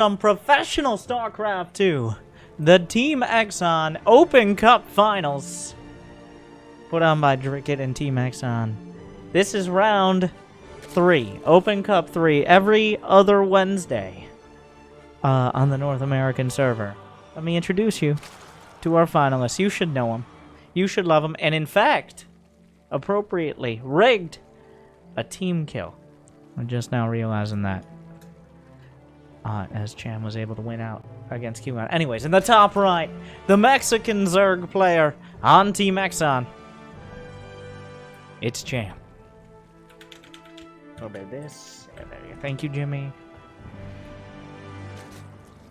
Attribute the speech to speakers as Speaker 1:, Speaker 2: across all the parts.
Speaker 1: Some professional Starcraft 2. The Team eXoN Open Cup Finals. Put on by Dricket and Team eXoN. This is round 3. Open Cup 3 every other Wednesday. On the North American server. Let me introduce you to our finalists. You should know them. You should love them. And in fact, appropriately, rigged a team kill. I'm just now realizing that. As Cham was able to win out against Q1. Anyways, in the top right, the Mexican Zerg player on Team eXoN. It's Cham. A little bit of this. Thank you, Jimmy.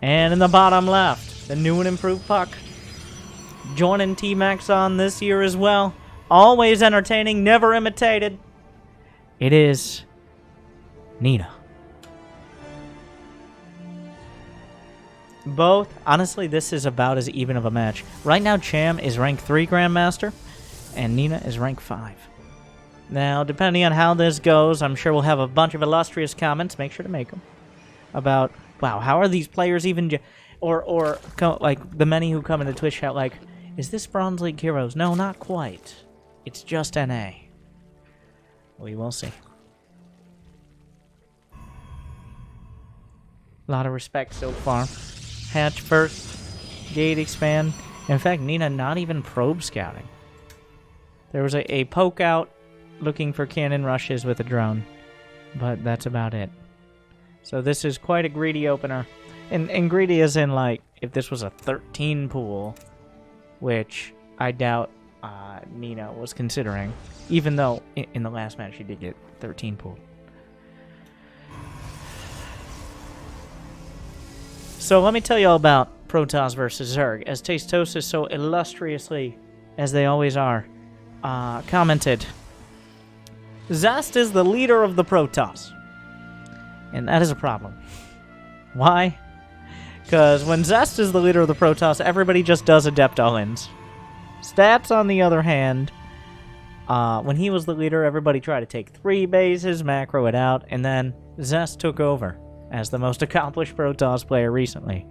Speaker 1: And in the bottom left, the new and improved Puck. Joining Team eXoN this year as well. Always entertaining, never imitated. It is Nina. Both, honestly, this is about as even of a match. Right now, Cham is rank 3 Grandmaster, and Nina is rank 5. Now, depending on how this goes, I'm sure we'll have a bunch of illustrious comments, make sure to make them, about, wow, how are these players even, or like, the many who come into Twitch chat, like, is this Bronze League Heroes? No, not quite. It's just NA. We will see. A lot of respect so far. Hatch first, gate expand. In fact, Nina not even probe scouting. There was a poke out looking for cannon rushes with a drone, but that's about it. So this is quite a greedy opener. And greedy as in, like, if this was a 13 pool, which I doubt Nina was considering, even though in the last match she did get 13 pool. So let me tell you all about Protoss versus Zerg. As Tastosis so illustriously, as they always are, commented, Zest is the leader of the Protoss. And that is a problem. Why? Because when Zest is the leader of the Protoss, everybody just does Adept all-ins. Stats, on the other hand, when he was the leader, everybody tried to take 3 bases, macro it out, and then Zest took over as the most accomplished Protoss player recently,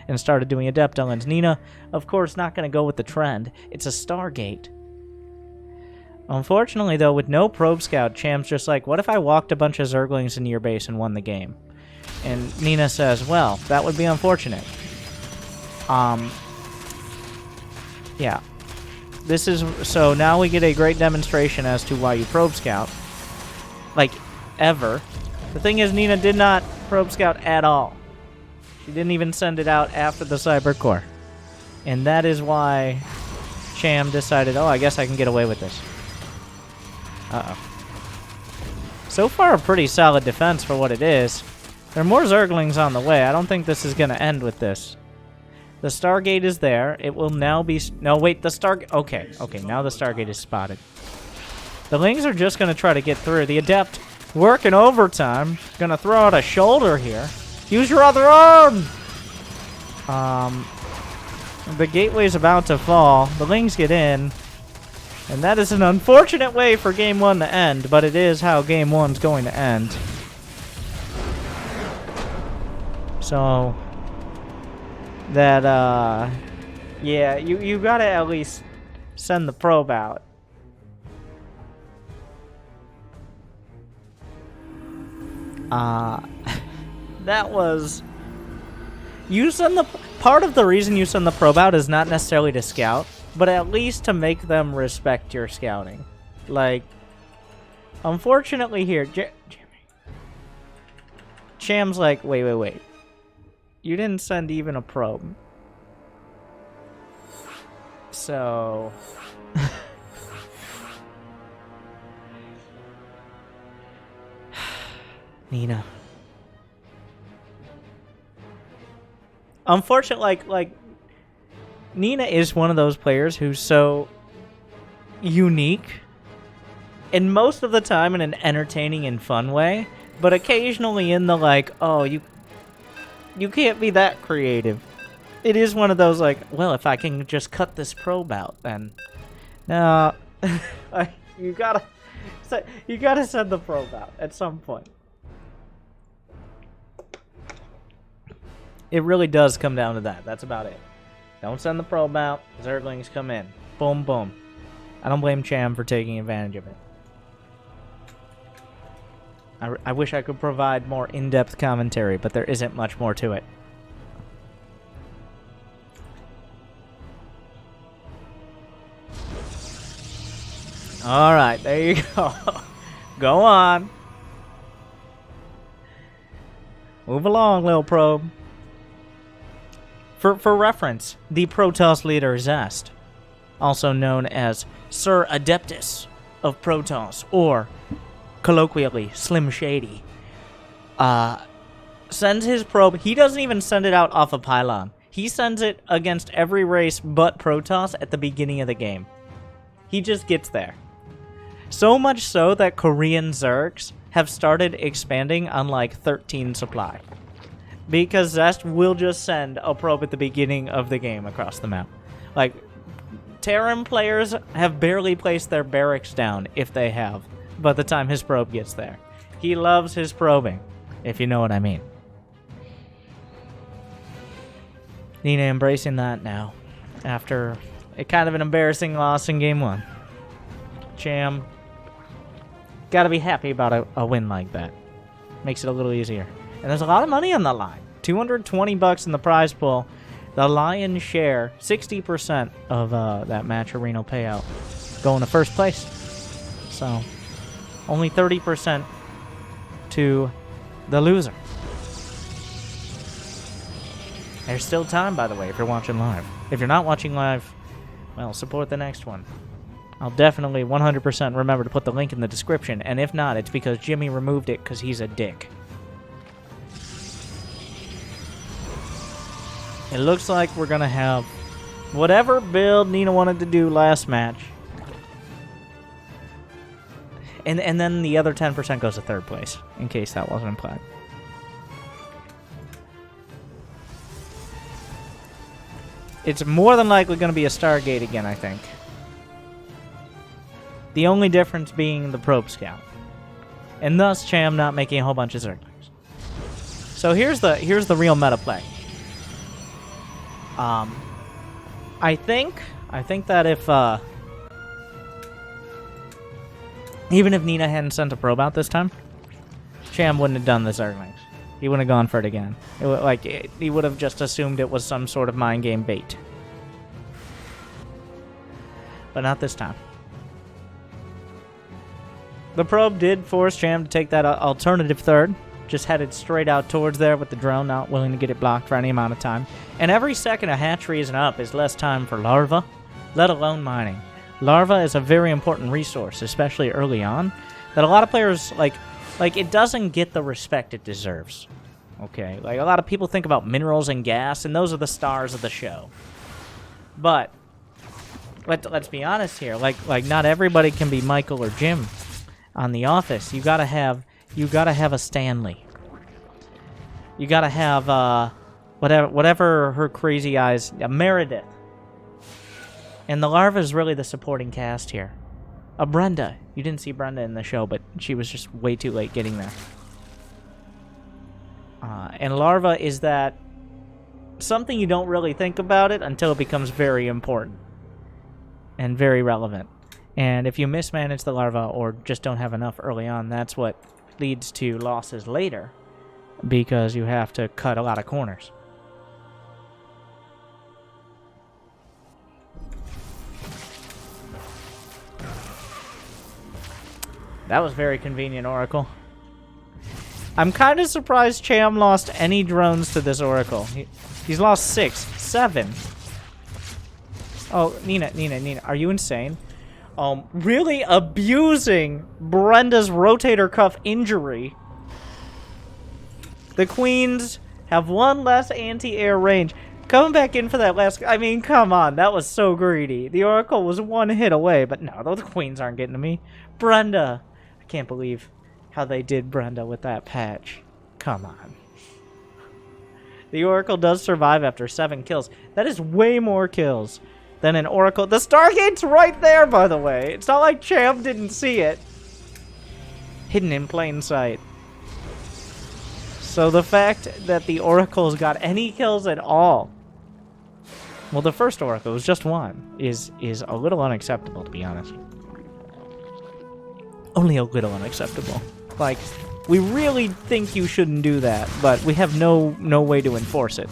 Speaker 1: and started doing Adept all-ins. Nina, of course, not going to go with the trend. It's a Stargate. Unfortunately, though, with no Probe Scout, Cham's just like, what if I walked a bunch of Zerglings into your base and won the game? And Nina says, well, that would be unfortunate. Yeah. This is, so now we get a great demonstration as to why you Probe Scout. Like, ever. The thing is, Nina did not Probe Scout at all. She didn't even send it out after the Cyber Core. And that is why Cham decided, oh, I guess I can get away with this. Uh-oh. So far, a pretty solid defense for what it is. There are more Zerglings on the way. I don't think this is going to end with this. The Stargate is there. It will now be... No, wait, the Stargate... Okay, now the Stargate is spotted. The Lings are just going to try to get through. The Adept working overtime. Going to throw out a shoulder here. Use your other arm! The gateway's about to fall. The Lings get in. And that is an unfortunate way for Game 1 to end, but it is how Game 1's going to end. So, that, yeah, you gotta at least send the probe out. That was... You send the... Part of the reason you send the probe out is not necessarily to scout, but at least to make them respect your scouting. Like, unfortunately here, Cham's like, wait. You didn't send even a probe. So... Nina. Unfortunately, like, Nina is one of those players who's so unique, and most of the time in an entertaining and fun way, but occasionally in the, like, oh, you can't be that creative. It is one of those, like, well, if I can just cut this probe out, then... No, you gotta send the probe out at some point. It really does come down to that. That's about it. Don't send the probe out. Zerglings come in. Boom, boom. I don't blame Cham for taking advantage of it. I wish I could provide more in-depth commentary, but there isn't much more to it. Alright, there you go. Go on. Move along, little probe. For reference, the Protoss leader Zest, also known as Sir Adeptus of Protoss, or colloquially Slim Shady, sends his probe. He doesn't even send it out off a pylon. He sends it against every race but Protoss at the beginning of the game. He just gets there. So much so that Korean Zergs have started expanding on like 13 supply. Because Zest will just send a probe at the beginning of the game across the map. Like, Terran players have barely placed their barracks down, if they have, by the time his probe gets there. He loves his probing, if you know what I mean. Nina embracing that now, after a kind of an embarrassing loss in Game 1. Cham, gotta be happy about a win like that. Makes it a little easier. And there's a lot of money on the line. $220 in the prize pool. The lion's share, 60% of that match arena payout, going to first place. So, only 30% to the loser. There's still time, by the way, if you're watching live. If you're not watching live, well, support the next one. I'll definitely 100% remember to put the link in the description, and if not, it's because Jimmy removed it because he's a dick. It looks like we're going to have whatever build Nina wanted to do last match. And then the other 10% goes to third place, in case that wasn't implied. It's more than likely going to be a Stargate again, I think. The only difference being the probe scout. And thus Cham not making a whole bunch of Zerglings. So here's the real meta play. I think that if even if Nina hadn't sent a probe out this time, Cham wouldn't have done the Zerglings. He wouldn't have gone for it again. He would have just assumed it was some sort of mind game bait. But not this time. The probe did force Cham to take that alternative third. Just headed straight out towards there with the drone, not willing to get it blocked for any amount of time. And every second a hatchery isn't up is less time for larva, let alone mining. Larva is a very important resource, especially early on, that a lot of players, like it doesn't get the respect it deserves. Okay, like a lot of people think about minerals and gas, and those are the stars of the show. But let's be honest here, like not everybody can be Michael or Jim on The Office. You gotta have a Stanley. You gotta have whatever her crazy eyes, Meredith. And the larva is really the supporting cast here. Brenda. You didn't see Brenda in the show, but she was just way too late getting there. And larva is that something you don't really think about it until it becomes very important and very relevant. And if you mismanage the larva or just don't have enough early on, that's what leads to losses later, because you have to cut a lot of corners. That was very convenient, Oracle. I'm kind of surprised Cham lost any drones to this Oracle. He's lost 6, 7. Oh, Nina, are you insane? Really abusing Brenda's rotator cuff injury. The Queens have one less anti-air range. Coming back in for that last... I mean, come on. That was so greedy. The Oracle was one hit away, but no, those Queens aren't getting to me. Brenda. I can't believe how they did Brenda with that patch. Come on. The Oracle does survive after 7 kills. That is way more kills than an Oracle. The Stargate's right there, by the way. It's not like Cham didn't see it. Hidden in plain sight. So the fact that the Oracles got any kills at all, well, the first Oracle was just one, is a little unacceptable, to be honest. Only a little unacceptable. Like, we really think you shouldn't do that, but we have no way to enforce it.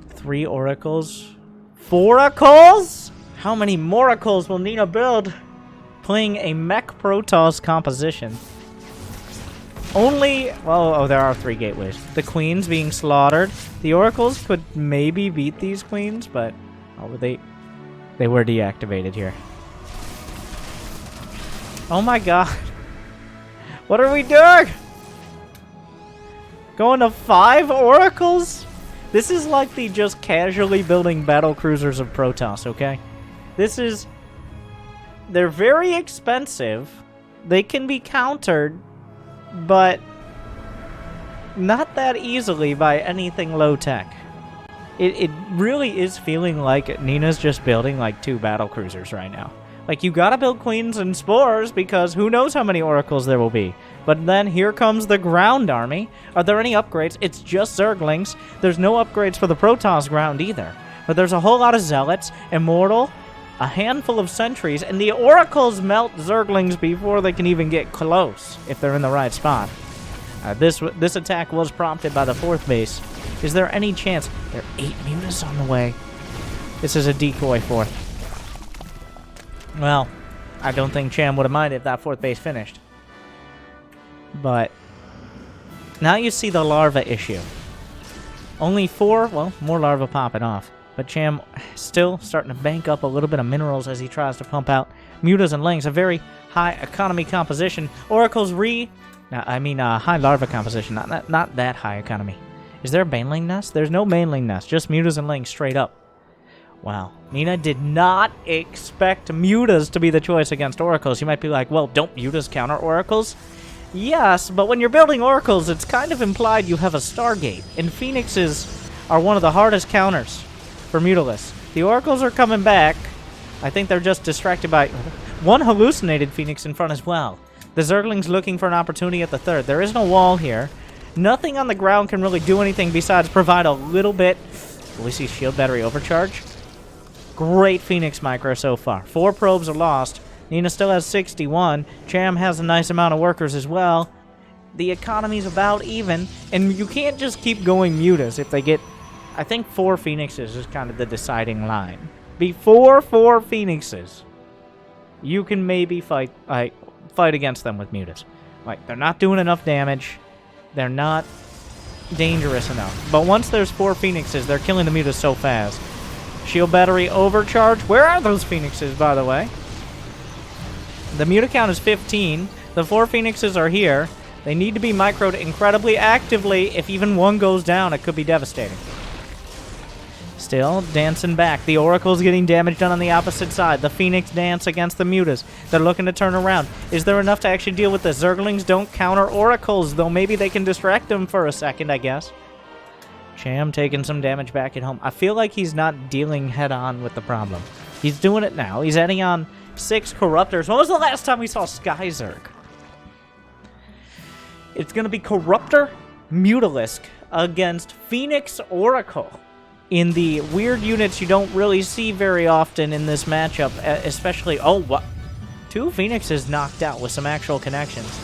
Speaker 1: Three Oracles? 4 Oracles? How many Moracles will Nina build? Playing a mech Protoss composition. Only, well, oh, there are 3 gateways. The queens being slaughtered. The Oracles could maybe beat these queens, but oh, they were deactivated here. Oh my god. What are we doing? Going to 5 Oracles? This is like the just casually building battle cruisers of Protoss, okay? This is... They're very expensive. They can be countered, but not that easily by anything low-tech. It really is feeling like Nina's just building like 2 battle cruisers right now. Like, you gotta build queens and spores because who knows how many Oracles there will be. But then here comes the ground army. Are there any upgrades? It's just Zerglings. There's no upgrades for the Protoss ground either. But there's a whole lot of Zealots, Immortal, a handful of Sentries, and the Oracles melt Zerglings before they can even get close if they're in the right spot. This attack was prompted by the 4th base. Is there any chance? There are 8 mutas on the way. This is a decoy 4th. Well, I don't think Cham would have minded if that 4th base finished. But now you see the larva issue. Only 4, well, more larvae popping off. But Cham still starting to bank up a little bit of minerals as he tries to pump out mutas and lings. A very high economy composition. Oracle's high larva composition, not that high economy. Is there a baneling nest? There's no baneling nest, just mutas and lings straight up. Wow. Nina did not expect mutas to be the choice against Oracles. You might be like, well, don't mutas counter Oracles? Yes, but when you're building Oracles, it's kind of implied you have a Stargate. And Phoenixes are one of the hardest counters for Mutalists. The Oracles are coming back. I think they're just distracted by one hallucinated Phoenix in front as well. The Zergling's looking for an opportunity at the 3rd. There is no wall here. Nothing on the ground can really do anything besides provide a little bit. Will we see shield battery overcharge? Great Phoenix micro so far. 4 probes are lost. Nina still has 61. Cham has a nice amount of workers as well. The economy's about even. And you can't just keep going mutas if they get... I think 4 Phoenixes is kind of the deciding line. Before 4 Phoenixes, you can maybe fight against them with mutas. Like, they're not doing enough damage. They're not dangerous enough. But once there's 4 Phoenixes, they're killing the mutas so fast. Shield battery overcharge. Where are those Phoenixes, by the way? The muta count is 15. The 4 Phoenixes are here. They need to be microed incredibly actively. If even one goes down, it could be devastating. Still dancing back. The Oracle's getting damage done on the opposite side. The Phoenix dance against the mutas. They're looking to turn around. Is there enough to actually deal with the Zerglings? Don't counter Oracles, though maybe they can distract them for a second, I guess. Cham taking some damage back at home. I feel like he's not dealing head-on with the problem. He's doing it now. He's adding on 6 Corruptors. When was the last time we saw Sky Zerg? It's going to be Corruptor Mutalisk against Phoenix Oracle. In the weird units you don't really see very often in this matchup, especially... Oh, what? 2 Phoenixes knocked out with some actual connections.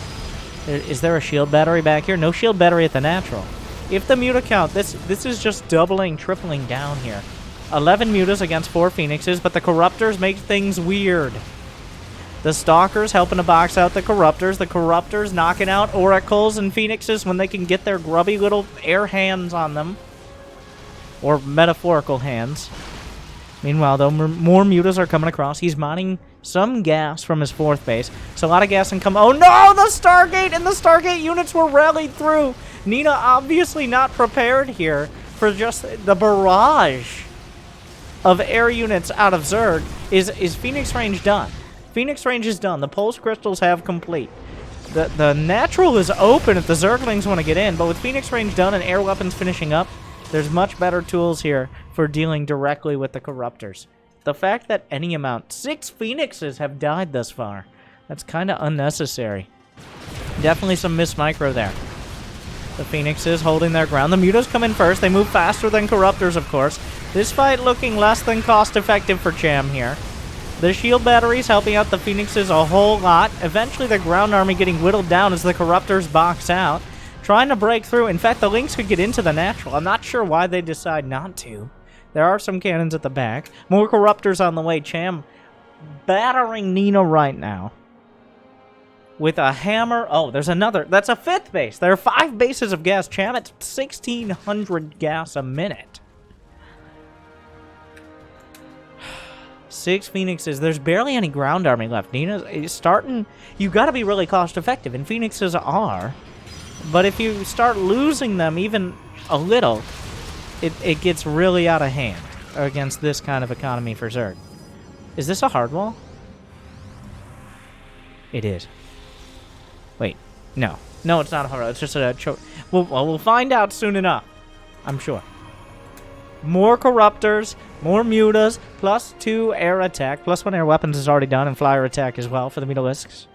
Speaker 1: Is there a shield battery back here? No shield battery at the natural. If the muta count, this is just doubling, tripling down here. 11 mutas against 4 Phoenixes, but the Corruptors make things weird. The Stalkers helping to box out the Corruptors. The Corruptors knocking out Oracles and Phoenixes when they can get their grubby little air hands on them. Or metaphorical hands. Meanwhile, though, more mutas are coming across. He's mining some gas from his 4th base. So a lot of gas income. Oh no! The Stargate and the Stargate units were rallied through! Nina obviously not prepared here for just the barrage of air units out of Zerg. Is Phoenix range done? Phoenix range is done. The pulse crystals have complete. The natural is open if the Zerglings want to get in, but with Phoenix range done and air weapons finishing up, there's much better tools here for dealing directly with the Corruptors. The fact that any amount, 6 Phoenixes have died thus far. That's kind of unnecessary. Definitely some missed micro there. The Phoenixes holding their ground. The mutas come in first. They move faster than corruptors, of course. This fight looking less than cost-effective for Cham here. The shield batteries helping out the Phoenixes a whole lot. Eventually, the ground army getting whittled down as the corruptors box out. Trying to break through. In fact, the Lynx could get into the natural. I'm not sure why they decide not to. There are some cannons at the back. More corruptors on the way. Cham battering Nina right now. With a hammer. Oh, there's another. That's a 5th base. There are 5 bases of gas. Cham at 1,600 gas a minute. 6 Phoenixes. There's barely any ground army left. Nina's starting. You got to be really cost effective, and Phoenixes are. But if you start losing them even a little, it gets really out of hand against this kind of economy for Zerg. Is this a hard wall? It is. Wait, no. No, it's not a hard wall. It's just a choke. We'll find out soon enough. I'm sure. More corruptors, more mutas, +2 air attack, +1 air weapons is already done, and flyer attack as well for the mutalisks.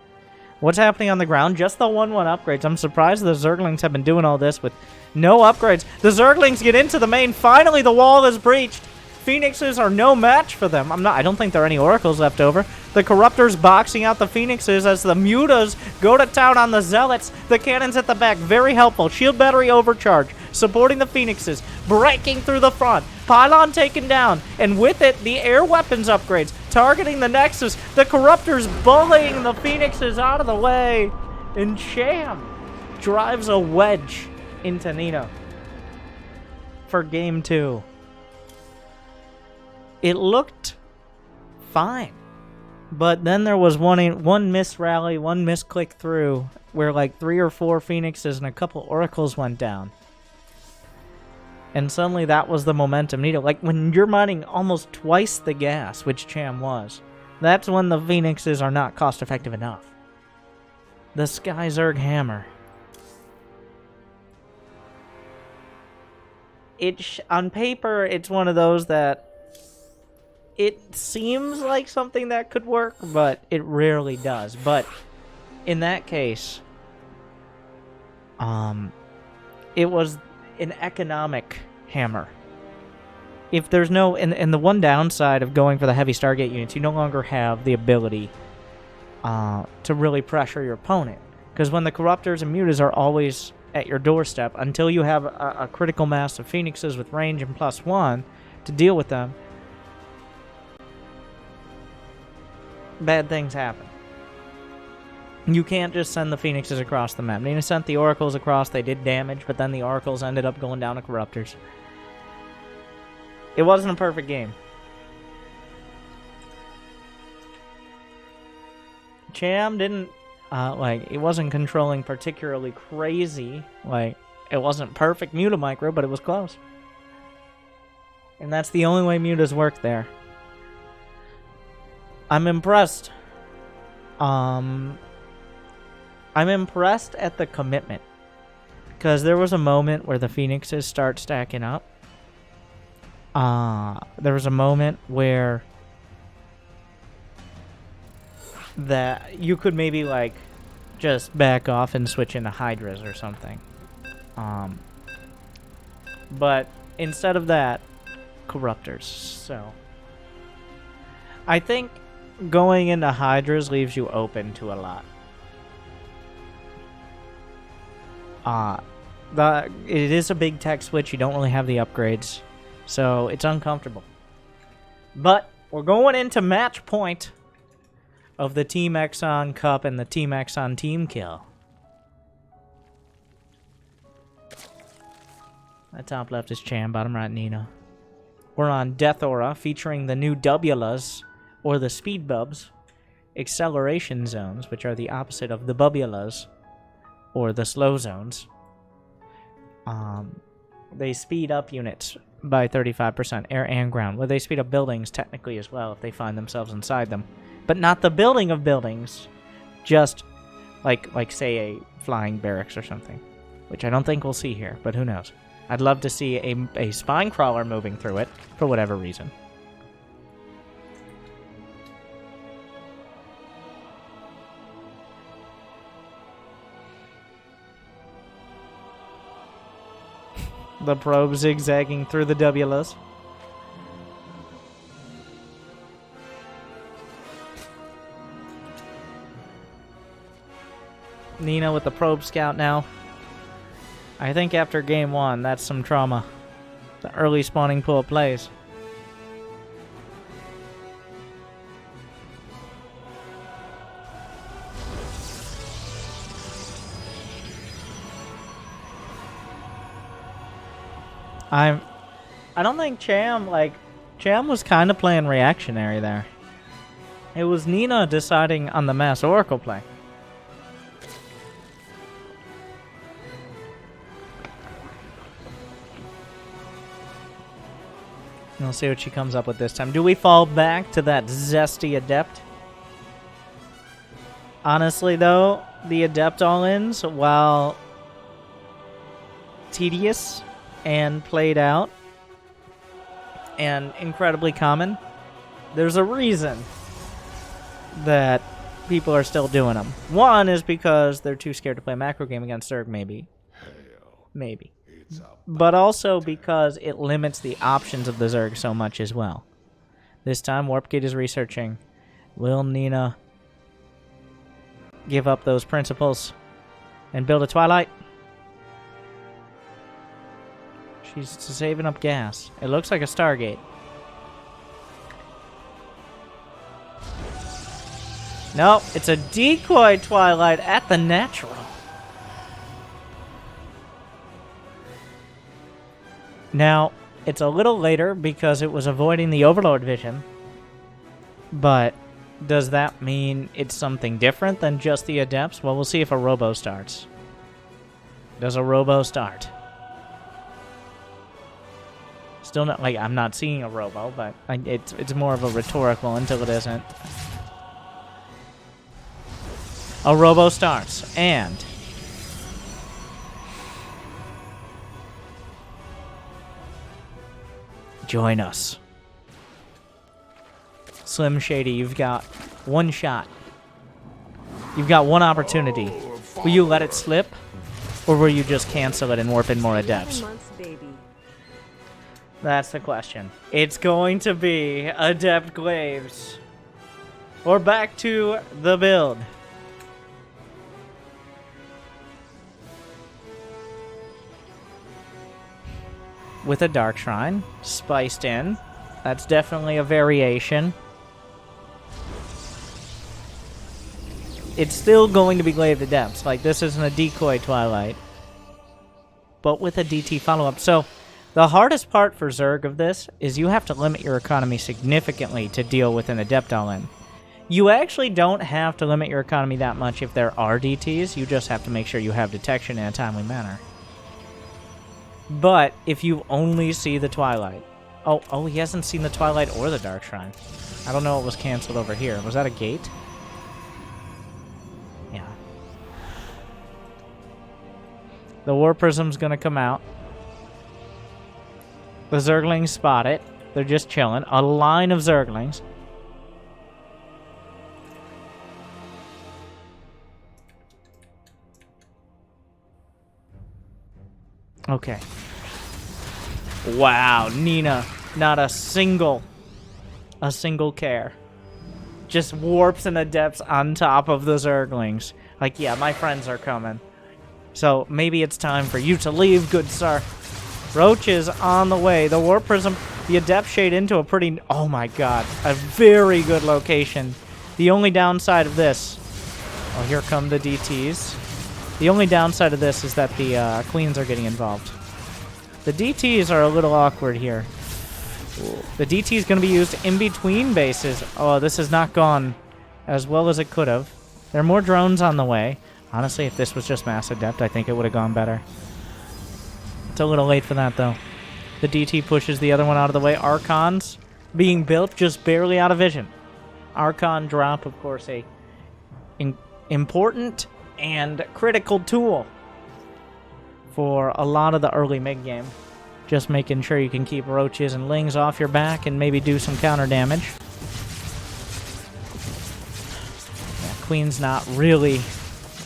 Speaker 1: What's happening on the ground? Just the 1-1 upgrades. I'm surprised the Zerglings have been doing all this with no upgrades. The Zerglings get into the main. Finally, the wall is breached. Phoenixes are no match for them. I don't think there are any oracles left over. The corruptors boxing out the Phoenixes as the mutas go to town on the zealots. The cannons at the back, very helpful. Shield battery overcharge, supporting the Phoenixes, breaking through the front. Pylon taken down, and with it, the air weapons upgrades, targeting the Nexus. The corruptors bullying the Phoenixes out of the way. And Cham drives a wedge into Nina for game 2. It looked fine, but then there was one miss rally, one miss click through, where like 3 or 4 Phoenixes and a couple oracles went down. And suddenly that was the momentum needed. Like when you're mining almost twice the gas, which Cham was, that's when the Phoenixes are not cost effective enough. The Sky Zerg Hammer. On paper, it's one of those that it seems like something that could work, but it rarely does. But in that case, it was an economic hammer. If there's no... And the one downside of going for the heavy Stargate units, you no longer have the ability to really pressure your opponent. Because when the Corruptors and Mutas are always at your doorstep, until you have a critical mass of Phoenixes with range and +1 to deal with them, bad things happen. You can't just send the Phoenixes across the map. Nina sent the Oracles across, they did damage, but then the Oracles ended up going down to Corruptors. It wasn't a perfect game. Cham didn't, it wasn't controlling particularly crazy. It wasn't perfect Muta micro, but it was close. And that's the only way Mutas work there. I'm impressed. I'm impressed at the commitment. Because there was a moment where the Phoenixes start stacking up. There was a moment where that you could maybe just back off and switch into Hydras or something. But instead of that, Corruptors. So I think going into Hydras leaves you open to a lot. It is a big tech switch. You don't really have the upgrades, so it's uncomfortable. But we're going into match point of the Team eXoN Cup and the Team eXoN Team Kill. At top left is Cham, bottom right Nina. We're on Death Aura, featuring the new Wulas, or the Speed Bubs, acceleration zones, which are the opposite of the Bubulas, or the slow zones. They speed up units by 35%, air and ground. Well, they speed up buildings technically as well if they find themselves inside them. But not the building of buildings, just like say a flying barracks or something, which I don't think we'll see here, but who knows. I'd love to see a spine crawler moving through it for whatever reason. The probe zigzagging through the WLS. Nina with the probe scout now. I think after game 1, that's some trauma. The early spawning pool of plays. I don't think Cham was kind of playing reactionary there. It was Nina deciding on the mass Oracle play. We'll see what she comes up with this time. Do we fall back to that zesty Adept? Honestly, though, the Adept all-ins, while tedious and played out and incredibly common, there's a reason that people are still doing them. One is because they're too scared to play a macro game against Zerg, maybe. Maybe. But also because it limits the options of the Zerg so much as well. This time, Warpgate is researching. Will Nina give up those principles and build a Twilight? She's saving up gas. It looks like a Stargate. Nope, it's a decoy Twilight at the natural. Now, it's a little later because it was avoiding the Overlord vision. But does that mean it's something different than just the Adepts? Well, we'll see if a Robo starts. Does a Robo start? Still not, like, I'm not seeing a Robo, but it's more of a rhetorical until it isn't. A Robo starts, and join us. Slim Shady, you've got one shot. You've got one opportunity. Will you let it slip? Or will you just cancel it and warp in more Adepts? That's the question. It's going to be Adept Glaives. Or back to the build. With a Dark Shrine spiced in. That's definitely a variation. It's still going to be Glaive Adepts. Like, this isn't a decoy Twilight. But with a DT follow-up. So, the hardest part for Zerg of this is you have to limit your economy significantly to deal with an Adept all-in. You actually don't have to limit your economy that much if there are DTs. You just have to make sure you have detection in a timely manner. But if you only see the Twilight... Oh, he hasn't seen the Twilight or the Dark Shrine. I don't know what was canceled over here. Was that a gate? Yeah. The War Prism's gonna come out. The Zerglings spot it. They're just chilling. A line of Zerglings. Okay. Wow, Nina, not a single care. Just warps and Adepts on top of the Zerglings. Like, yeah, my friends are coming. So maybe it's time for you to leave, good sir. Roach is on the way. The Warp Prism, the Adept shade into a pretty... Oh my god, a very good location. The only downside of this... Oh, here come the DTs. The only downside of this is that the Queens are getting involved. The DTs are a little awkward here. The DT is going to be used in between bases. Oh, this has not gone as well as it could have. There are more drones on the way. Honestly, if this was just Mass Adept, I think it would have gone better. It's a little late for that, though. The DT pushes the other one out of the way. Archons being built just barely out of vision. Archon drop, of course, a important and critical tool for a lot of the early mid-game. Just making sure you can keep roaches and lings off your back and maybe do some counter damage. Yeah, Queen's not really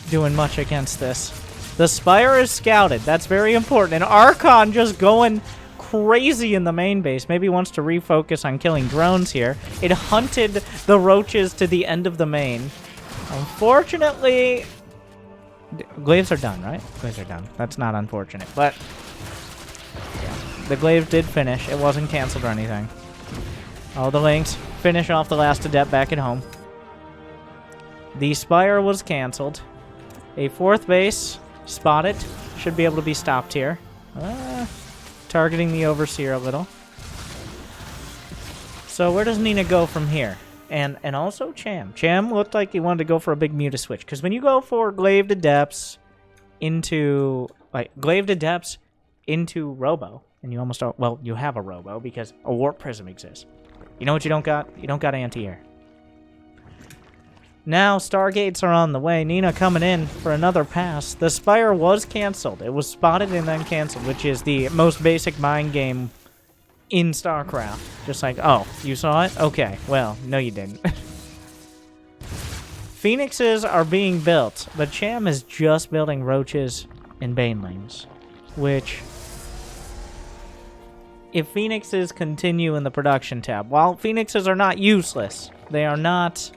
Speaker 1: doing much against this. The Spire is scouted. That's very important. And Archon just going crazy in the main base. Maybe wants to refocus on killing drones here. It hunted the roaches to the end of the main. Unfortunately, glaives are done, right? Glaives are done. That's not unfortunate, but yeah, the glaives did finish. It wasn't canceled or anything. All the links finish off the last adept back at home. The Spire was canceled. A fourth base spotted. Should be able to be stopped here. Targeting the Overseer a little. So where does Nina go from here? And also Cham. Cham looked like he wanted to go for a big muta switch. Because when you go for Glaive to Depths into... Like, Glaive to Depths into Robo. And you almost don't... Well, you have a Robo because a Warp Prism exists. You know what you don't got? You don't got anti-air. Now, Stargates are on the way. Nina coming in for another pass. The Spire was canceled. It was spotted and then canceled, which is the most basic mind game in StarCraft. Just like, oh, you saw it? Okay, well, no you didn't. Phoenixes are being built, but Cham is just building Roaches and Banelings, which... If Phoenixes continue in the production tab, while Phoenixes are not useless, they are not...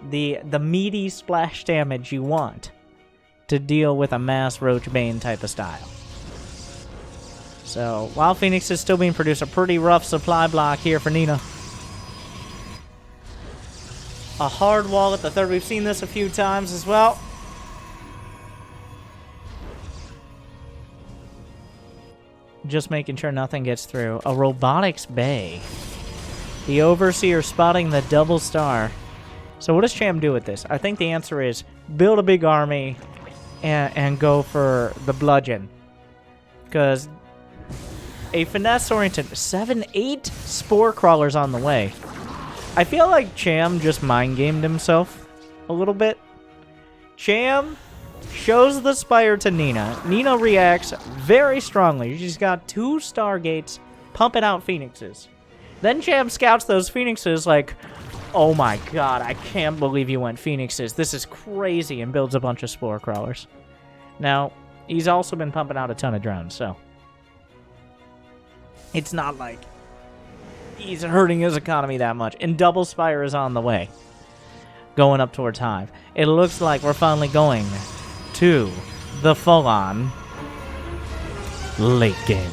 Speaker 1: the meaty splash damage you want to deal with a mass Roach Bane type of style. So, while Phoenix is still being produced, a pretty rough supply block here for Nina. A hard wall at the third. We've seen this a few times as well. Just making sure nothing gets through. A Robotics Bay. The Overseer spotting the double star. So what does Cham do with this? I think the answer is build a big army and go for the bludgeon. Because a finesse-oriented 7-8 spore crawlers on the way. I feel like Cham just mind-gamed himself a little bit. Cham shows the Spire to Nina. Nina reacts very strongly. She's got 2 Stargates pumping out Phoenixes. Then Cham scouts those Phoenixes like... Oh my god, I can't believe you went Phoenixes. This is crazy, and builds a bunch of Spore Crawlers. Now, he's also been pumping out a ton of drones, so... It's not like he's hurting his economy that much. And Double Spire is on the way. Going up towards Hive. It looks like we're finally going to the full-on late game.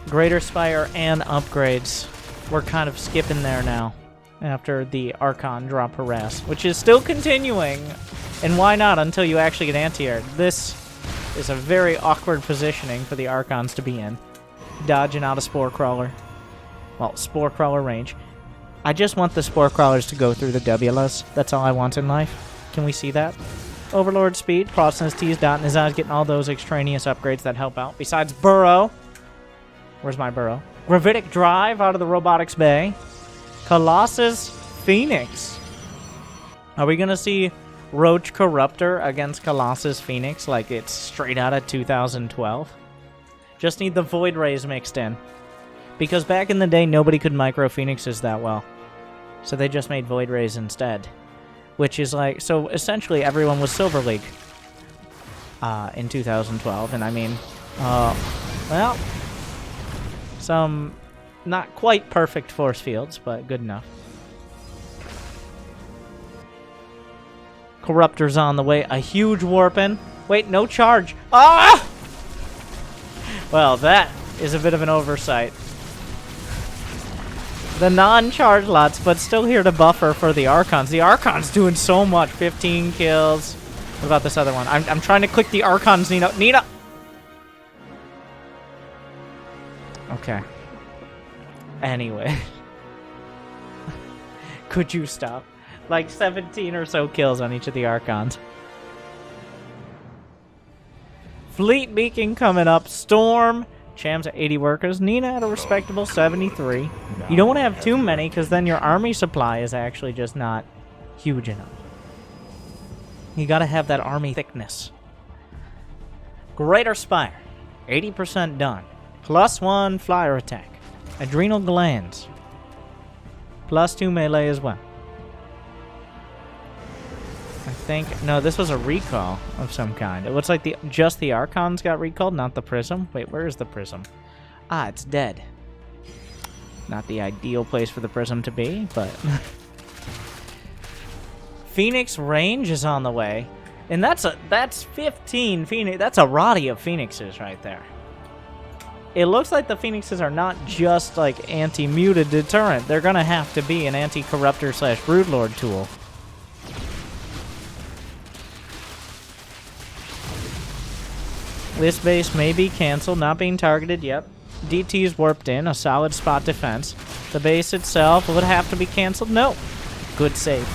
Speaker 1: Greater Spire and upgrades. We're kind of skipping there now after the Archon drop harass, which is still continuing. And why not until you actually get anti-air? This is a very awkward positioning for the Archons to be in. Dodging out a Spore Crawler. Well, Spore Crawler range. I just want the Spore Crawlers to go through the WLS. That's all I want in life. Can we see that? Overlord speed, crossing his T's, dotting his I's, getting all those extraneous upgrades that help out. Besides Burrow. Where's my Burrow? Gravitic Drive out of the Robotics Bay. Colossus Phoenix. Are we going to see Roach Corruptor against Colossus Phoenix like it's straight out of 2012? Just need the Void Rays mixed in. Because back in the day, nobody could micro Phoenixes that well. So they just made Void Rays instead. Which is like... So essentially everyone was Silver League. In 2012. And I mean... well... Some not quite perfect force fields, but good enough. Corruptor's on the way. A huge warpin'. Wait, no charge. Ah! Well, that is a bit of an oversight. The non-charge lots, but still here to buffer for the Archons. The Archons doing so much. 15 kills. What about this other one? I'm trying to click the Archons, Nina. Nina! Okay. Anyway. Could you stop? Like 17 or so kills on each of the Archons. Fleet Beacon coming up. Storm. Cham's at 80 workers. Nina at a respectable 73. You don't want to have too many because then your army supply is actually just not huge enough. You got to have that army thickness. Greater Spire. 80% done. +1 flyer attack. Adrenal glands. +2 melee as well. I think... No, this was a recall of some kind. It looks like just the Archons got recalled, not the Prism. Wait, where is the Prism? Ah, it's dead. Not the ideal place for the Prism to be, but... Phoenix range is on the way. And that's 15 Phoenix. That's a roddy of Phoenixes right there. It looks like the Phoenixes are not just like anti-muta deterrent. They're gonna have to be an anti-corruptor / broodlord tool. This base may be canceled, not being targeted. Yep. DT's warped in, a solid spot defense. The base itself would have to be canceled. No. Good save.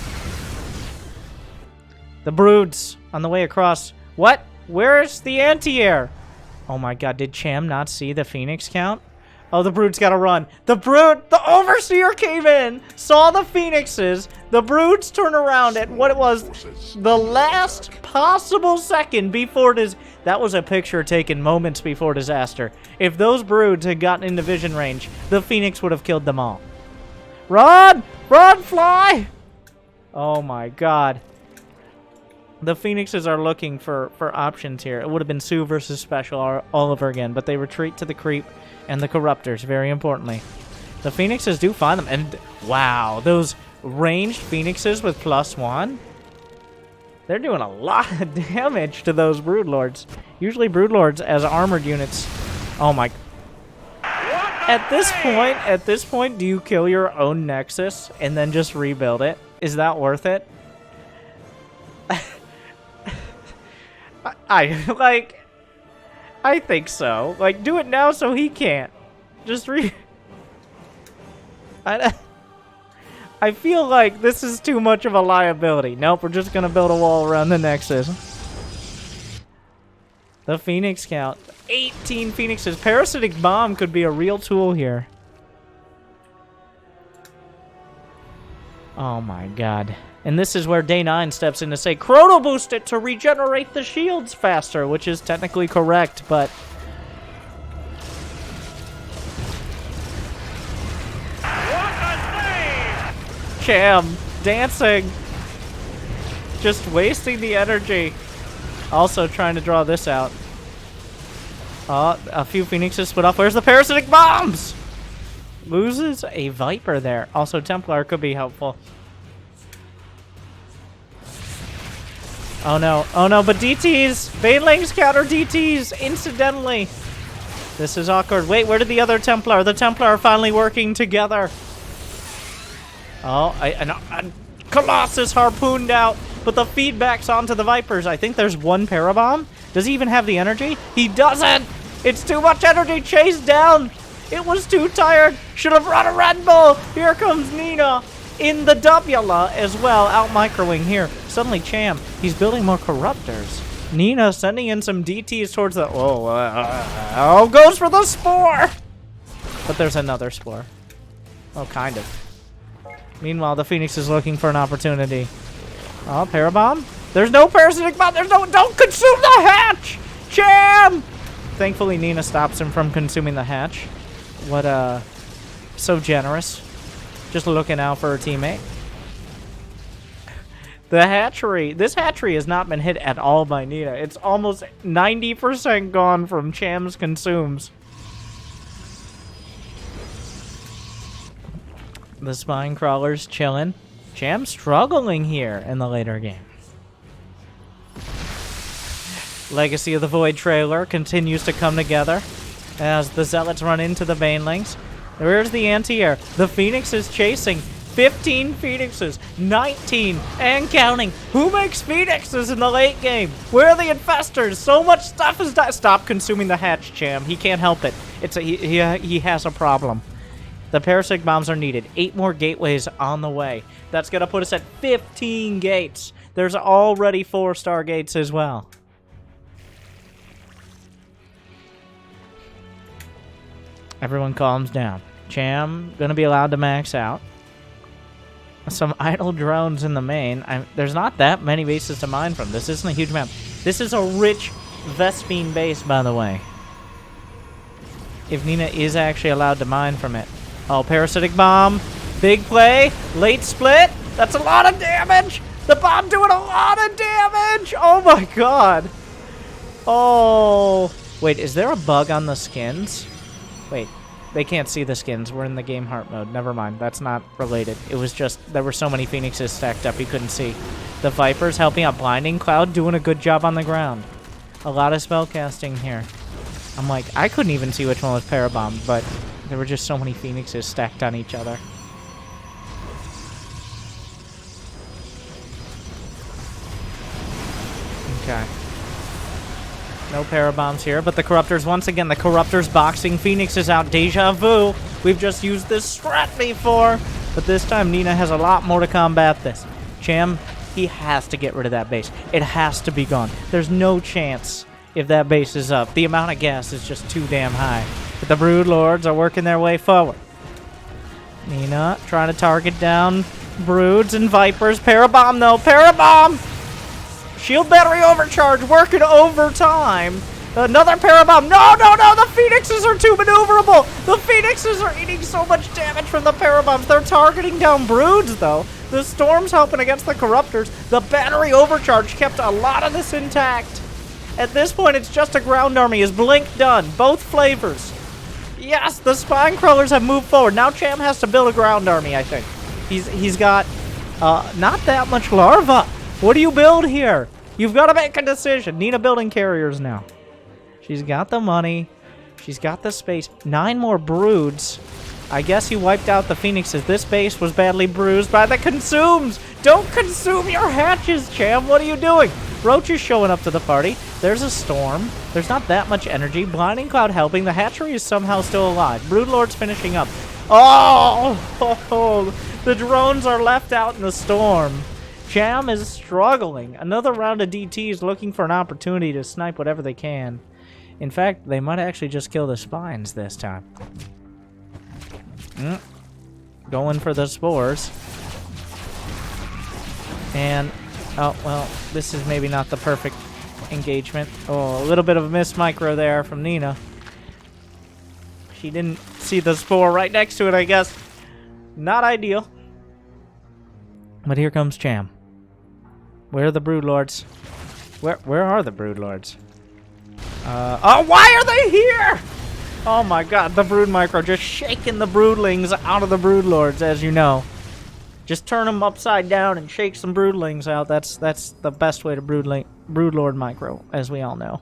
Speaker 1: The broods on the way across. What? Where's the anti-air? Oh my god, did Cham not see the Phoenix count? Oh, the brood's gotta run. The overseer came in, saw the Phoenixes. The broods turn around at what it was the last possible second before that was a picture taken moments before disaster. If those broods had gotten into vision range, the Phoenix would have killed them all. Run! Run, fly! Oh my god. The Phoenixes are looking for options here. It would have been Sue versus Special all over again, but they retreat to the Creep and the Corruptors, very importantly. The Phoenixes do find them, and wow, those ranged Phoenixes with +1? They're doing a lot of damage to those Broodlords. Usually Broodlords as armored units. Oh my... At this point, do you kill your own Nexus and then just rebuild it? Is that worth it? I think so. Like, do it now so he can't. Just I feel like this is too much of a liability. Nope, we're just gonna build a wall around the Nexus. The Phoenix count. 18 Phoenixes. Parasitic Bomb could be a real tool here. Oh my god. And this is where Day 9 steps in to say, Chrono Boost it to regenerate the shields faster, which is technically correct, but... What a save! Cham, dancing. Just wasting the energy. Also trying to draw this out. A few Phoenixes split off. Where's the Parasitic Bombs? Loses a Viper there. Also, Templar could be helpful. Oh no, but DTs! Banelings counter DTs, incidentally! This is awkward. Wait, where did the other Templar? The Templar are finally working together. Oh, a Colossus harpooned out, but the feedback's onto the Vipers. I think there's one Parabomb. Does he even have the energy? He doesn't! It's too much energy! Chase down! It was too tired! Should have run a Red Bull! Here comes Nina! In the Dubula as well, out microwing here. Suddenly Cham, he's building more Corruptors. Nina sending in some DTs towards the... Oh, goes for the Spore! But there's another Spore. Oh, kind of. Meanwhile, the Phoenix is looking for an opportunity. Oh, Parabomb? There's no Parasitic Bomb! Don't consume the hatch! Cham! Thankfully, Nina stops him from consuming the hatch. What, so generous. Just looking out for her teammate. The hatchery. This hatchery has not been hit at all by Nina. It's almost 90% gone from Cham's consumes. The Spine Crawler's chilling. Cham struggling here in the later game. Legacy of the Void trailer continues to come together as the Zealots run into the Banelings. Where's the anti-air? The Phoenix is chasing. 15 Phoenixes, 19, and counting. Who makes Phoenixes in the late game? Where are the Infestors? So much stuff is died. Stop consuming the hatch, Cham. He can't help it. He has a problem. The Parasitic Bombs are needed. 8 more gateways on the way. That's going to put us at 15 gates. There's already 4 Stargates as well. Everyone calms down. Cham going to be allowed to max out. Some idle drones in the main. There's not that many bases to mine from. This isn't a huge map. This is a rich Vespine base, by the way. If Nina is actually allowed to mine from it. Oh, Parasitic Bomb. Big play. Late split. That's a lot of damage. The bomb doing a lot of damage! Oh my god! Oh... Wait, is there a bug on the skins? Wait, they can't see the skins. We're in the game heart mode. Never mind, that's not related. It was just, there were so many Phoenixes stacked up you couldn't see. The Vipers helping out Blinding Cloud, doing a good job on the ground. A lot of spell casting here. I'm like, I couldn't even see which one was Parabomb, but there were just so many Phoenixes stacked on each other. Okay. No Parabombs here, but the Corruptors, once again, the Corruptors boxing Phoenixes out. Deja vu. We've just used this strat before, but this time Nina has a lot more to combat this. Cham, he has to get rid of that base. It has to be gone. There's no chance if that base is up. The amount of gas is just too damn high. But the Brood Lords are working their way forward. Nina trying to target down Broods and Vipers. Parabomb, though. Parabomb! Shield battery overcharge, working overtime. Another Parabomb. No, no, no! The Phoenixes are too maneuverable! The Phoenixes are eating so much damage from the Parabombs. They're targeting down Broods, though. The Storm's helping against the Corruptors. The battery overcharge kept a lot of this intact. At this point, it's just a ground army. Is Blink done? Both flavors. Yes, the Spine Crawlers have moved forward. Now Cham has to build a ground army, I think. He's got not that much larva. What do you build here? You've got to make a decision. Nina building carriers now. She's got the money. She's got the space. 9 more Broods. I guess he wiped out the Phoenixes. This base was badly bruised by the Consumes. Don't consume your hatches, Cham. What are you doing? Roach is showing up to the party. There's a Storm. There's not that much energy. Blinding Cloud helping. The hatchery is somehow still alive. Broodlord's finishing up. Oh, the drones are left out in the storm. Cham is struggling. Another round of DTs looking for an opportunity to snipe whatever they can. In fact, they might actually just kill the spines this time. Going for the spores. And, oh, well, this is maybe not the perfect engagement. Oh, a little bit of a missed micro there from Nina. She didn't see the spore right next to it, I guess. Not ideal. But here comes Cham. Where are the Broodlords? Where are the Broodlords? Oh, why are they here? Oh my god, the Brood Micro just shaking the Broodlings out of the Broodlords, as you know. Just turn them upside down and shake some Broodlings out. That's the best way to Broodlord Micro, as we all know.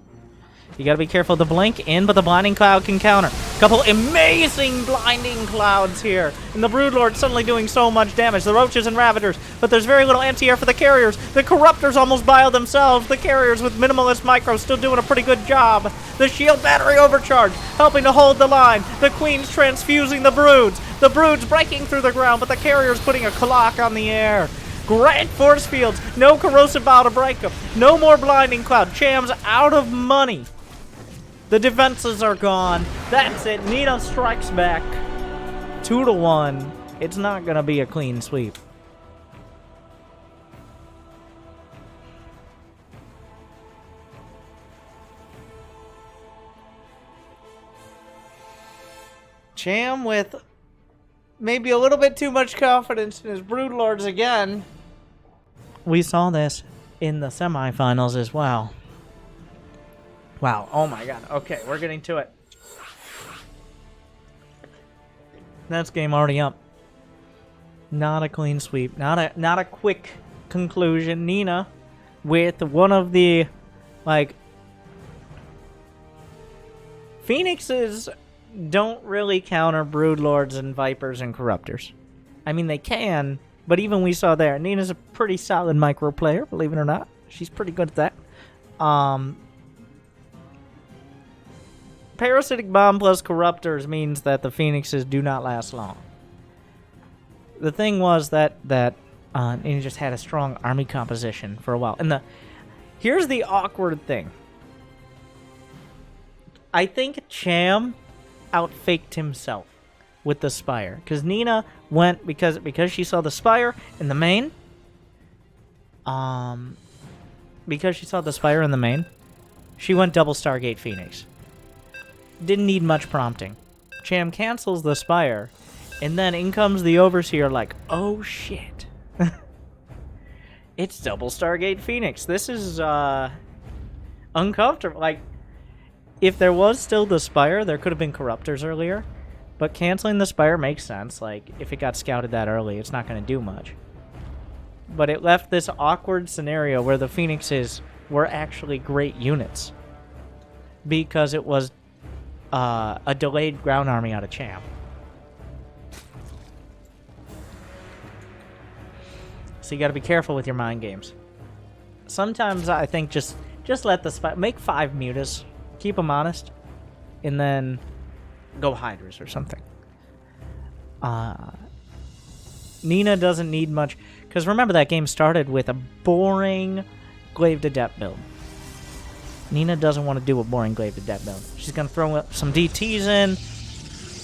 Speaker 1: You gotta be careful. The Blink in, but the Blinding Cloud can counter. Couple amazing Blinding Clouds here. And the Broodlord suddenly doing so much damage. The Roaches and Ravagers, but there's very little anti-air for the Carriers. The Corruptors almost bio themselves. The Carriers with Minimalist Micro still doing a pretty good job. The Shield Battery Overcharge, helping to hold the line. The Queen's transfusing the Broods. The Broods breaking through the ground, but the Carriers putting a clock on the air. Great force fields. No Corrosive Bow to break them. No more Blinding Cloud. Cham's out of money. The defenses are gone. That's it. Nina strikes back. 2-1. It's not going to be a clean sweep. Cham with maybe a little bit too much confidence in his Broodlords again. We saw this in the semifinals as well. Wow, oh my god. Okay, we're getting to it. That's game already up. Not a clean sweep. Not a quick conclusion. Nina with one of the, like, Phoenixes don't really counter Broodlords and Vipers and Corruptors. I mean, they can, but even we saw there, Nina's a pretty solid micro player, believe it or not. She's pretty good at that. Parasitic Bomb plus Corruptors means that the Phoenixes do not last long. The thing was that Nina just had a strong army composition for a while. And here's the awkward thing. I think Cham outfaked himself with the Spire. Because Nina went, because she saw the Spire in the main. Because she saw the Spire in the main, she went double Stargate Phoenix. Didn't need much prompting. Cham cancels the Spire, and then in comes the Overseer like, oh shit. It's double Stargate Phoenix. This is, uncomfortable. Like, if there was still the Spire, there could have been Corruptors earlier. But canceling the Spire makes sense. Like, if it got scouted that early, it's not going to do much. But it left this awkward scenario where the Phoenixes were actually great units. Because it was a delayed ground army out of Cham. So you got to be careful with your mind games. Sometimes I think just let the spy make 5 mutas, keep them honest, and then go Hydras or something. Nina doesn't need much, because remember that game started with a boring Glaive Adept build. Nina doesn't want to do a boring Glaive Adept build. She's going to throw some DTs in.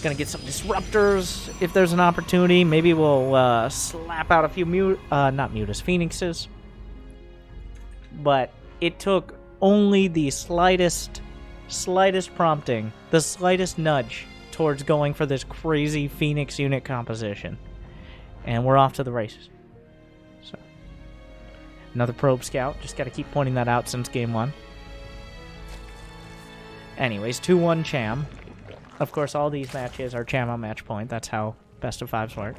Speaker 1: Gonna get some disruptors if there's an opportunity. Maybe we'll slap out a few not mutas, Phoenixes. But it took only the slightest prompting, the slightest nudge towards going for this crazy Phoenix unit composition. And we're off to the races. So, another probe scout. Just gotta keep pointing that out since game 1. Anyways, 2-1 Cham. Of course, all these matches are Cham on match point. That's how best of 5s work.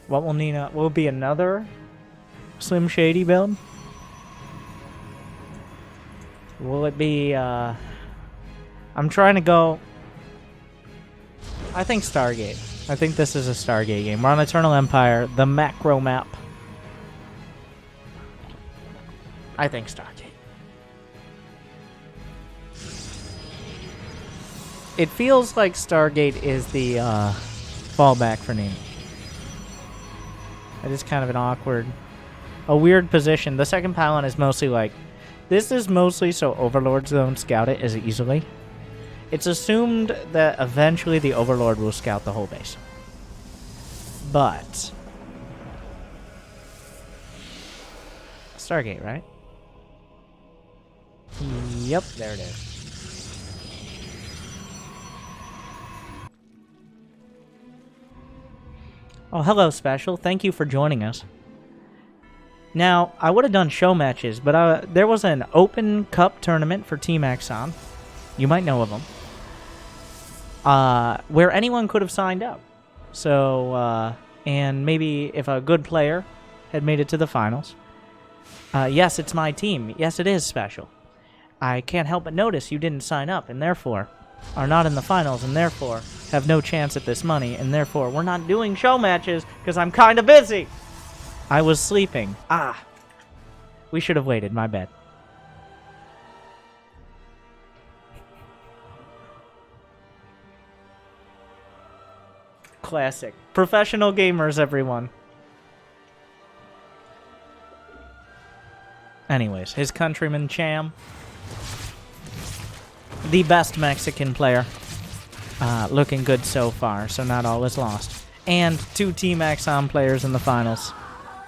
Speaker 1: What will Nina... Will it be another Slim Shady build? Will it be... I'm trying to go... I think Stargate. I think this is a Stargate game. We're on Eternal Empire, the macro map. I think Stargate. It feels like Stargate is the fallback for Nina. It is kind of an awkward, a weird position. The second pylon is mostly like, this is mostly so Overlords don't scout it as easily. It's assumed that eventually the Overlord will scout the whole base. But... Stargate, right? Yep, there it is. Oh, hello, Special. Thank you for joining us. Now, I would have done show matches, but there was an Open Cup tournament for Team eXoN. You might know of them. Where anyone could have signed up. So, and maybe if a good player had made it to the finals. Yes, it's my team. Yes, it is Special. I can't help but notice you didn't sign up, and therefore are not in the finals, and therefore have no chance at this money, and therefore we're not doing show matches because I'm kind of busy. I was sleeping. Ah. We should have waited. My bad. Classic. Professional gamers, everyone. Anyways, his countryman Cham. The best Mexican player. Looking good so far, so not all is lost. And 2 Team eXoN players in the finals.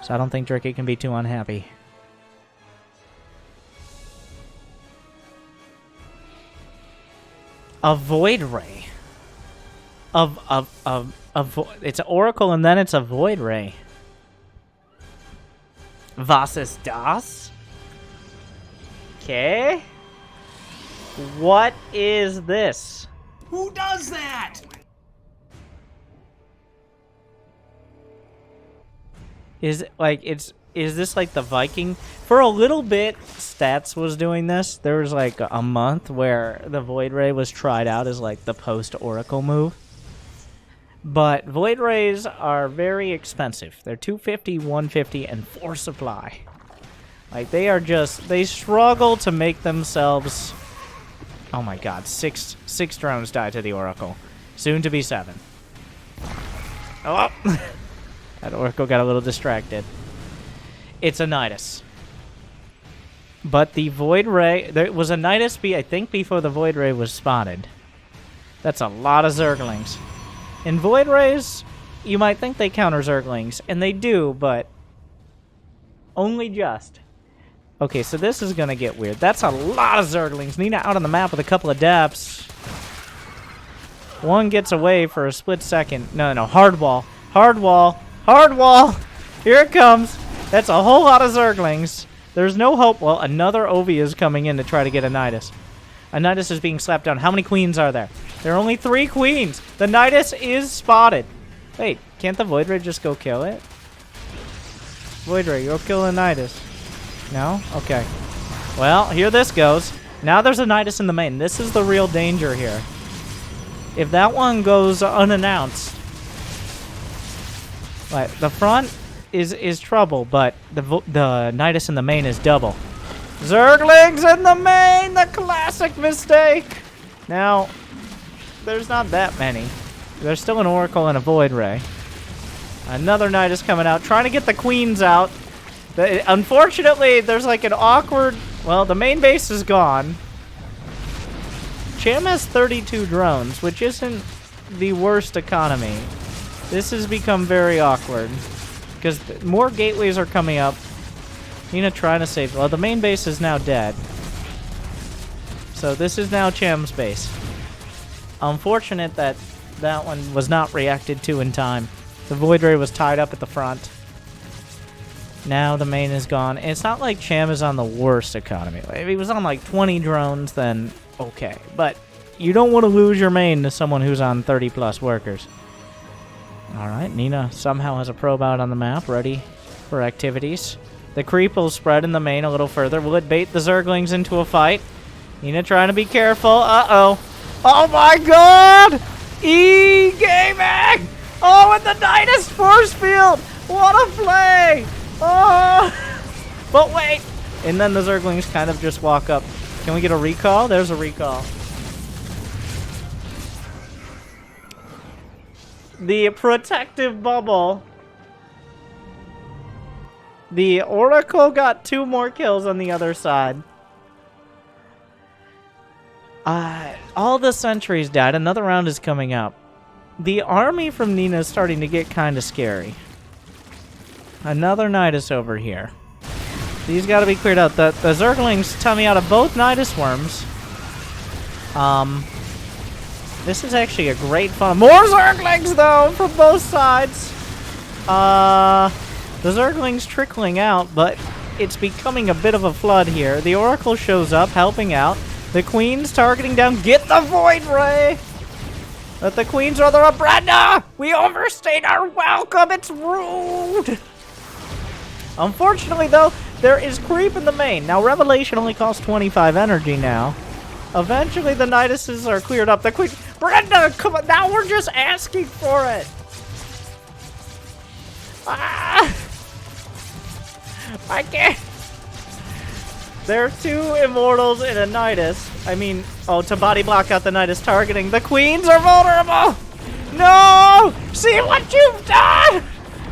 Speaker 1: So I don't think Dricky can be too unhappy. A Void Ray. It's an Oracle and then it's a Void Ray. Was ist das? Okay. What is this?
Speaker 2: Who does that?
Speaker 1: Is this like the Viking? For a little bit, Stats was doing this. There was like a month where the Void Ray was tried out as like the post-Oracle move. But Void Rays are very expensive. They're 250, 150, and 4 supply. Like they are just, they struggle to make themselves. Oh my god, six drones died to the Oracle. Soon to be 7. Oh! That Oracle got a little distracted. It's a Nidus. But the Void Ray... There was a Nidus, I think, before the Void Ray was spotted. That's a lot of Zerglings. In Void Rays, you might think they counter Zerglings, and they do, but only just. Okay, so this is gonna get weird. That's a lot of Zerglings. Nina out on the map with a couple of depths. One gets away for a split second. No, hard wall. Hard wall. Hard wall! Here it comes. That's a whole lot of Zerglings. There's no hope. Well, another Ovi is coming in to try to get a Nidus. A Nidus is being slapped down. How many queens are there? There are only 3 queens. The Nidus is spotted. Wait, can't the Void Ray just go kill it? Void Ray, go kill the Nidus. No? Okay. Well, here this goes. Now there's a Nidus in the main. This is the real danger here. If that one goes unannounced, like, the front is trouble, but the Nidus in the main is double. Zerglings in the main, the classic mistake. Now, there's not that many. There's still an Oracle and a Void Ray. Another Nidus coming out, trying to get the queens out. Unfortunately, there's like an awkward... Well, the main base is gone. Cham has 32 drones, which isn't the worst economy. This has become very awkward. Because more gateways are coming up. Nina trying to save... Well, the main base is now dead. So this is now Cham's base. Unfortunate that that one was not reacted to in time. The Void Ray was tied up at the front. Now the main is gone. And it's not like Cham is on the worst economy. If he was on like 20 drones, then okay. But you don't want to lose your main to someone who's on 30 plus workers. Alright, Nina somehow has a probe out on the map, ready for activities. The creep will spread in the main a little further. Will it bait the Zerglings into a fight? Nina trying to be careful. Uh-oh. Oh my god! E-gaming! Oh, and the Nidus force field! What a play! Oh! But wait! And then the Zerglings kind of just walk up. Can we get a recall? There's a recall. The protective bubble. The Oracle got 2 more kills on the other side. All the sentries died. Another round is coming up. The army from Nina is starting to get kind of scary. Another Nidus over here. These got to be cleared out. The Zerglings tummy out of both Nidus worms. This is actually a great fun. More Zerglings, though, from both sides. The Zerglings trickling out, but it's becoming a bit of a flood here. The Oracle shows up, helping out. The Queen's targeting down. Get the Void Ray! Let the Queen's rather up. Brenda! We overstayed our welcome. It's rude! Unfortunately, though, there is creep in the main. Now, Revelation only costs 25 energy now. Eventually, the Niduses are cleared up. The Queen... Brenda, come on. Now we're just asking for it. Ah! I can't... There are 2 Immortals and a Nidus. I mean, oh, to body block out the Nidus targeting. The Queens are vulnerable! No! See what you've done!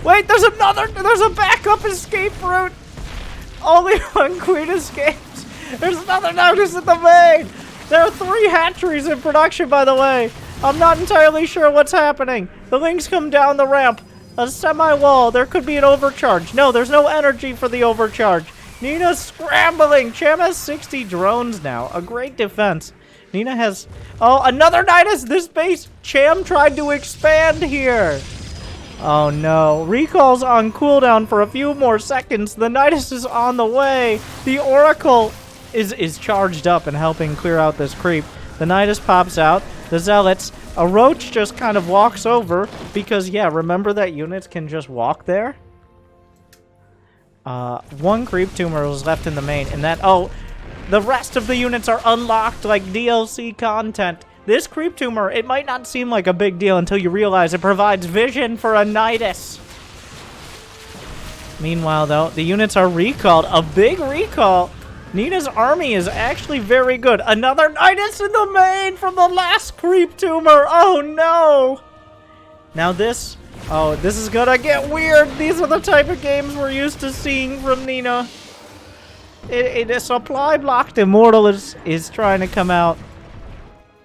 Speaker 1: Wait, there's a backup escape route! Only 1 Queen escapes! There's another Nidus at the main! There are 3 hatcheries in production, by the way! I'm not entirely sure what's happening. The Lings come down the ramp. A semi-wall. There could be an overcharge. No, there's no energy for the overcharge. Nina's scrambling. Cham has 60 drones now. A great defense. Nina has... Oh, another Nidus! This base... Cham tried to expand here. Oh, no. Recall's on cooldown for a few more seconds. The Nidus is on the way. The Oracle is charged up and helping clear out this creep. The Nidus pops out. The Zealots... A Roach just kind of walks over because, yeah, remember that units can just walk there? 1 creep tumor was left in the main, and that... Oh, the rest of the units are unlocked like DLC content. This creep tumor, it might not seem like a big deal until you realize it provides vision for a Nidus. Meanwhile, though, the units are recalled. A big recall. Nina's army is actually very good. Another Nidus in the main from the last creep tumor. Oh, no. Now this... Oh, this is gonna get weird. These are the type of games we're used to seeing from Nina. A supply blocked Immortal is trying to come out.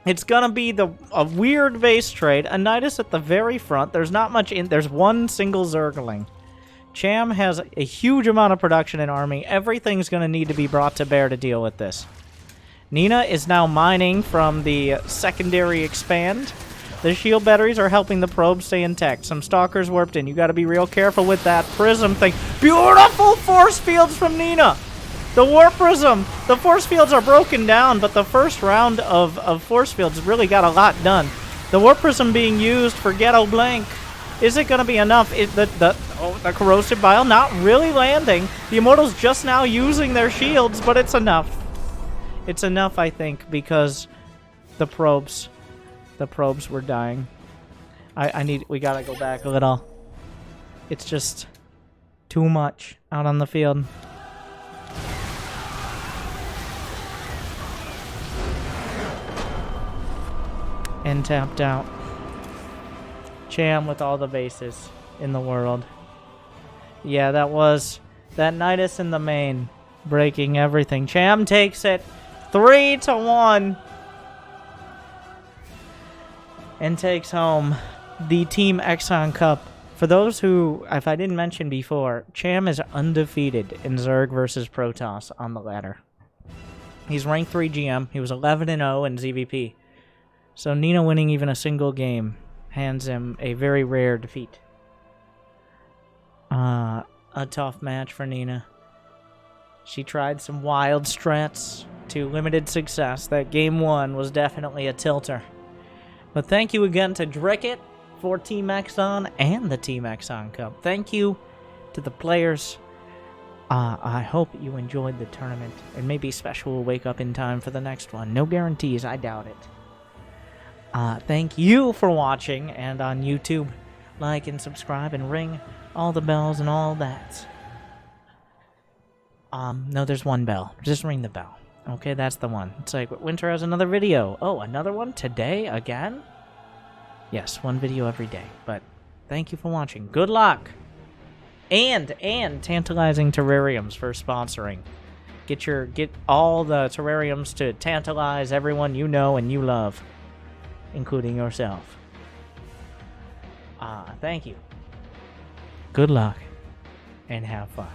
Speaker 1: It's gonna be a weird base trade. A Nidus at the very front. There's not much in... There's 1 single Zergling. Cham has a huge amount of production in army. Everything's going to need to be brought to bear to deal with this. Nina is now mining from the secondary expand. The shield batteries are helping the probe stay intact. Some stalkers warped in. You got to be real careful with that prism thing. Beautiful force fields from Nina. The warp prism. The force fields are broken down, but the first round of force fields really got a lot done. The warp prism being used for ghetto blank. Is it going to be enough? The corrosive bile not really landing. The immortals just now using their shields, but it's enough. It's enough, I think, because the probes were dying. We gotta go back a little. It's just too much out on the field. And tapped out. Cham with all the bases in the world. Yeah, that Nidus in the main breaking everything. Cham takes it 3-1 and takes home the Team eXoN Cup. For those who, if I didn't mention before, Cham is undefeated in Zerg versus Protoss on the ladder. He's ranked 3 GM. He was 11-0 in ZVP. So Nina winning even a single game hands him a very rare defeat. A tough match for Nina. She tried some wild strats to limited success. That game 1 was definitely a tilter. But thank you again to Drickit for Team eXoN and the Team eXoN Cup. Thank you to the players. I hope you enjoyed the tournament. And maybe Special will wake up in time for the next one. No guarantees, I doubt it. Thank you for watching, and on YouTube, like and subscribe and ring all the bells and all that. No, there's one bell. Just ring the bell. Okay, that's the one. It's like, Winter has another video. Oh, another one today again? Yes, one video every day. But thank you for watching. Good luck. And tantalizing terrariums for sponsoring. Get all the terrariums to tantalize everyone you know and you love, including yourself. Thank you. Good luck and have fun.